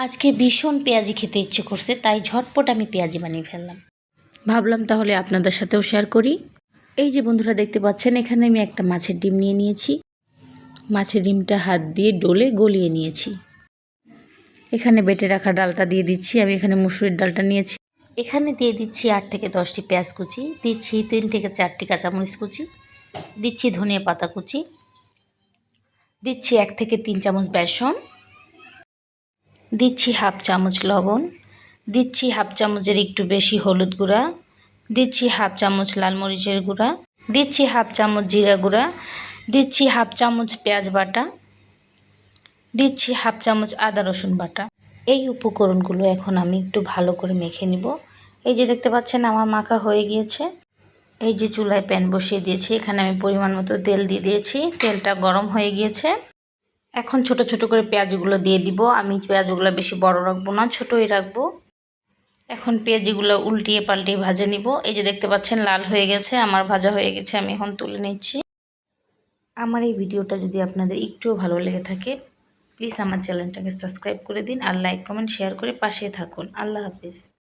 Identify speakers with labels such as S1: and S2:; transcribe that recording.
S1: আজকে ভীষণ পেঁয়াজি খেতে ইচ্ছে করছে, তাই ঝটপট আমি পেঁয়াজি বানিয়ে ফেললাম। ভাবলাম তাহলে আপনাদের সাথেও শেয়ার করি। এই যে বন্ধুরা দেখতে পাচ্ছেন, এখানে আমি একটা মাছের ডিম নিয়ে নিয়েছি। মাছের ডিমটা হাত দিয়ে ডলে গলিয়ে নিয়েছি। এখানে বেটে রাখা ডালটা দিয়ে দিচ্ছি। আমি এখানে মুসুরির ডালটা নিয়েছি। এখানে দিয়ে দিচ্ছি 8 থেকে 10টি পেঁয়াজ কুচি, দিচ্ছি 3 থেকে 4টি কাঁচামরিচ কুচি, দিচ্ছি ধনিয়া পাতা কুচি, দিচ্ছি 1 থেকে 3 চামচ বেসন, দিচ্ছি হাফ চামচ লবণ, দিচ্ছি হাফ চামচের একটু বেশি হলুদ গুঁড়া, দিচ্ছি হাফ চামচ লাল মরিচের গুঁড়া, দিচ্ছি হাফ চামচ জিরা গুঁড়া, দিচ্ছি হাফ চামচ পেঁয়াজ বাটা, দিচ্ছি হাফ চামচ আদা রসুন বাটা। এই উপকরণগুলো এখন আমি একটু ভালো করে মেখে নিব। এই যে দেখতে পাচ্ছেন আমার মাখা হয়ে গিয়েছে। এই যে চুলায় প্যান বসিয়ে দিয়েছি, এখানে আমি পরিমাণ মতো তেল দিয়ে দিয়েছি। তেলটা গরম হয়ে গিয়েছে। এখন ছোট ছোট করে পেঁয়াজগুলো দিয়ে দিব। আমি পেঁয়াজগুলো বেশি বড় রাখবো না, ছোটই রাখবো। এখন পেঁয়াজগুলো উল্টিয়ে পাল্টিয়ে ভাজে নিব। এই যে দেখতে পাচ্ছেন লাল হয়ে গেছে, আমার ভাজা হয়ে গেছে। আমি এখন তুলে নিচ্ছি। আমার এই ভিডিওটা যদি আপনাদের একটুও ভালো লেগে থাকে, প্লিজ আমার চ্যানেলটাকে সাবস্ক্রাইব করে দিন আর লাইক কমেন্ট শেয়ার করে পাশে থাকুন। আল্লাহ হাফিজ।